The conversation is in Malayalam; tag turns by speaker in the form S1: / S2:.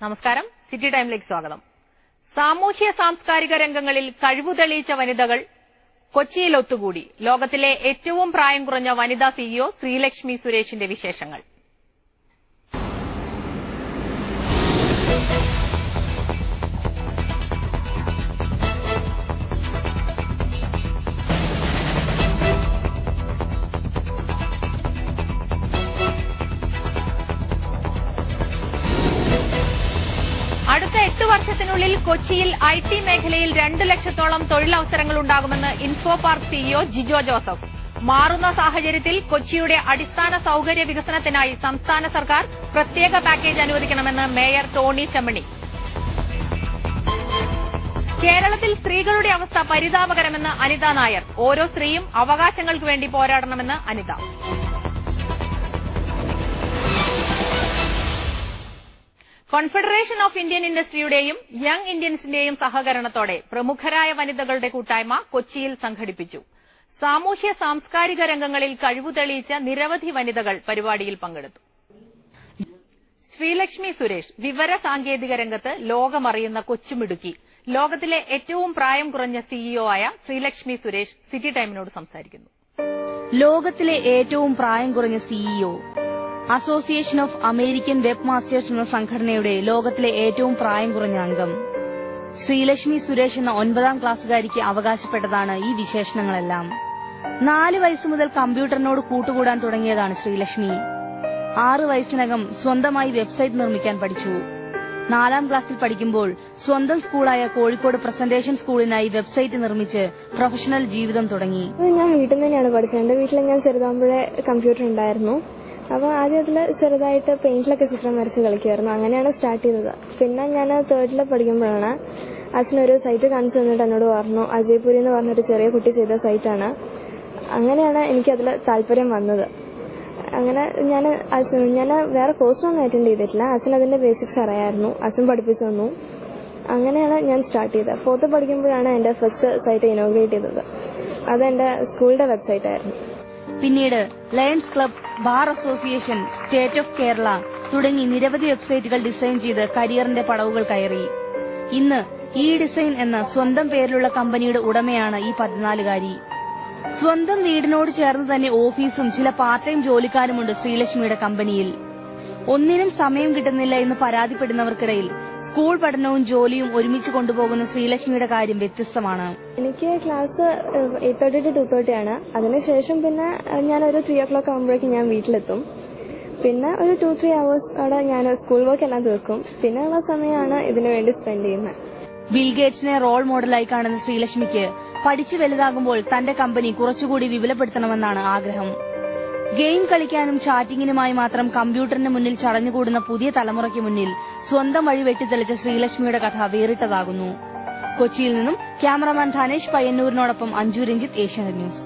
S1: നമസ്കാരം, സിറ്റി ടൈമിലേക്ക് സ്വാഗതം. സാമൂഹ്യ സാംസ്കാരിക രംഗങ്ങളിൽ കഴിവു തെളിയിച്ച വനിതകൾ കൊച്ചിയിൽ ഒത്തുകൂടി. ലോകത്തിലെ ഏറ്റവും പ്രായം കുറഞ്ഞ വനിതാ സിഇഒ ശ്രീലക്ഷ്മി സുരേഷിന്റെ വിശേഷങ്ങൾ. അടുത്ത 8 വർഷത്തിനുള്ളിൽ കൊച്ചിയിൽ ഐടി മേഖലയിൽ 2 ലക്ഷത്തോളം തൊഴിലവസരങ്ങൾ ഉണ്ടാകുമെന്ന് info park CEO Jijo Joseph. മാറുന്ന സാഹചര്യത്തിൽ കൊച്ചിയുടെ അടിസ്ഥാന സൌകര്യ വികസനത്തിനായി സംസ്ഥാന സർക്കാർ പ്രത്യേക പാക്കേജ് അനുവദിക്കണമെന്ന് മേയർ ടോണി ചെമ്മണി. കേരളത്തിൽ സ്ത്രീകളുടെ അവസ്ഥ പരിതാപകരമെന്ന് അനിത നായർ. ഓരോ സ്ത്രീയും അവകാശങ്ങൾക്ക് വേണ്ടി പോരാടണമെന്ന് അനിത. കോൺഫെഡറേഷൻ ഓഫ് ഇന്ത്യൻ ഇൻഡസ്ട്രിയുടെയും യങ് ഇന്ത്യൻസിന്റെയും സഹകരണത്തോടെ പ്രമുഖരായ വനിതകളുടെ കൂട്ടായ്മ കൊച്ചിയിൽ സംഘടിപ്പിച്ചു. സാമൂഹ്യ സാംസ്കാരിക രംഗങ്ങളിൽ കഴിവു തെളിയിച്ച നിരവധി വനിതകൾ പരിപാടിയിൽ പങ്കെടുത്തു. ശ്രീലക്ഷ്മി സുരേഷ് വിവര സാങ്കേതിക രംഗത്ത് ലോകമറിയുന്ന കൊച്ചുമിടുക്കി. ലോകത്തിലെ ഏറ്റവും പ്രായം കുറഞ്ഞ സിഇഒ ആയ ശ്രീലക്ഷ്മി സുരേഷ് സിറ്റി ടൈമിനോട് സംസാരിക്കുന്നു.
S2: ലോകത്തിലെ ഏറ്റവും പ്രായം കുറഞ്ഞ CEO, association of American web masters എന്ന സംഘടനയുടെ ലോകത്തിലെ ഏറ്റവും പ്രായം കുറഞ്ഞ അംഗം ശ്രീലക്ഷ്മി സുരേഷ് എന്ന 9ാം ക്ലാസ്സുകാരിക്ക് അവകാശപ്പെട്ടതാണ് ഈ വിശേഷണങ്ങളെല്ലാം. 4 വയസ്സ് മുതൽ കമ്പ്യൂട്ടറിനോട് കൂട്ടുകൂടാൻ തുടങ്ങിയതാണ് ശ്രീലക്ഷ്മി. 6 വയസ്സിനകം സ്വന്തമായി വെബ്സൈറ്റ് നിർമ്മിക്കാൻ പഠിച്ചു. 4ാം ക്ലാസ്സിൽ പഠിക്കുമ്പോൾ സ്വന്തം സ്കൂളായ കോഴിക്കോട് പ്രസന്റേഷൻ സ്കൂളിനായി വെബ്സൈറ്റ് നിർമ്മിച്ച് പ്രൊഫഷണൽ ജീവിതം തുടങ്ങി.
S3: ഞാൻ വീട്ടിൽ തന്നെയാണ് പഠിച്ചത്. എന്റെ വീട്ടിൽ ഞാൻ ചെറുതാകുമ്പോഴേ കമ്പ്യൂട്ടർ ഉണ്ടായിരുന്നു. അപ്പോൾ ആദ്യം അതിൽ ചെറുതായിട്ട് പെയിന്റിലൊക്കെ ചിത്രം വരച്ച് കളിക്കുമായിരുന്നു. അങ്ങനെയാണ് സ്റ്റാർട്ട് ചെയ്തത്. പിന്നെ ഞാൻ 3rd പഠിക്കുമ്പോഴാണ് അച്ഛനൊരു സൈറ്റ് കാണിച്ചു തന്നിട്ട് എന്നോട് പറഞ്ഞു, അജയ്പുരി എന്ന് പറഞ്ഞൊരു ചെറിയ കുട്ടി ചെയ്ത സൈറ്റാണ്. അങ്ങനെയാണ് എനിക്കതിൽ താല്പര്യം വന്നത്. അങ്ങനെ ഞാൻ വേറെ കോഴ്സൊന്നും അറ്റൻഡ് ചെയ്തിട്ടില്ല. അച്ഛൻ അതിന്റെ ബേസിക്സ് അറിയായിരുന്നു. അച്ഛൻ പഠിപ്പിച്ചു തന്നു. അങ്ങനെയാണ് ഞാൻ സ്റ്റാർട്ട് ചെയ്തത്. 4th പഠിക്കുമ്പോഴാണ് എന്റെ ഫസ്റ്റ് സൈറ്റ് ഇനോഗ്രേറ്റ് ചെയ്തത്. അത് എന്റെ സ്കൂളിന്റെ വെബ്സൈറ്റ് ആയിരുന്നു.
S2: പിന്നീട് lions club, bar association, state of Kerala തുടങ്ങി നിരവധി വെബ്സൈറ്റുകൾ ഡിസൈൻ ചെയ്ത് കരിയറിന്റെ പടവുകൾ കയറി. ഇന്ന് ഈ ഡിസൈൻ എന്ന സ്വന്തം പേരിലുള്ള കമ്പനിയുടെ ഉടമയാണ് ഈ 14-കാരി. സ്വന്തം വീടിനോട് ചേർന്ന് തന്നെ ഓഫീസും ചില പാർട്ട് ടൈം ജോലിക്കാരുമുണ്ട് ശ്രീലക്ഷ്മിയുടെ കമ്പനിയിൽ. ഒന്നിനും സമയം കിട്ടുന്നില്ല എന്ന് പരാതിപ്പെടുന്നവർക്കിടയിൽ സ്കൂൾ പഠനവും ജോലിയും ഒരുമിച്ച് കൊണ്ടുപോകുന്ന ശ്രീലക്ഷ്മിയുടെ കാര്യം വ്യത്യസ്തമാണ്.
S3: എനിക്ക് ക്ലാസ് 8:30 to 2:30 ആണ്. അതിനുശേഷം പിന്നെ ഞാനൊരു 3 o'clock ആകുമ്പോഴേക്കും ഞാൻ വീട്ടിലെത്തും. പിന്നെ ഒരു 2-3 hours അവിടെ ഞാൻ സ്കൂൾ വർക്ക് എല്ലാം തീർക്കും. പിന്നെ ഉള്ള സമയമാണ് ഇതിനു വേണ്ടി സ്പെൻഡ് ചെയ്യുന്നത്.
S2: ബിൽഗേറ്റ്സിനെ റോൾ മോഡലായി കാണുന്ന ശ്രീലക്ഷ്മിക്ക് പഠിച്ചു വലുതാകുമ്പോൾ തന്റെ കമ്പനി കുറച്ചുകൂടി വിപുലപ്പെടുത്തണമെന്നാണ് ആഗ്രഹം. ഗെയിം കളിക്കാനും ചാറ്റിംഗിനുമായി മാത്രം കമ്പ്യൂട്ടറിന് മുന്നിൽ ചടഞ്ഞുകൂടുന്ന പുതിയ തലമുറയ്ക്ക് മുന്നിൽ സ്വന്തം വഴി വെട്ടിത്തെളിച്ച ശ്രീലക്ഷ്മിയുടെ കഥ വേറിട്ടതാകുന്നു. കൊച്ചിയിൽ നിന്നും ക്യാമറമാൻ ധനേഷ് പയ്യന്നൂരിനോടൊപ്പം അഞ്ജു രഞ്ജിത്ത്, ഏഷ്യാനെറ്റ് ന്യൂസ്.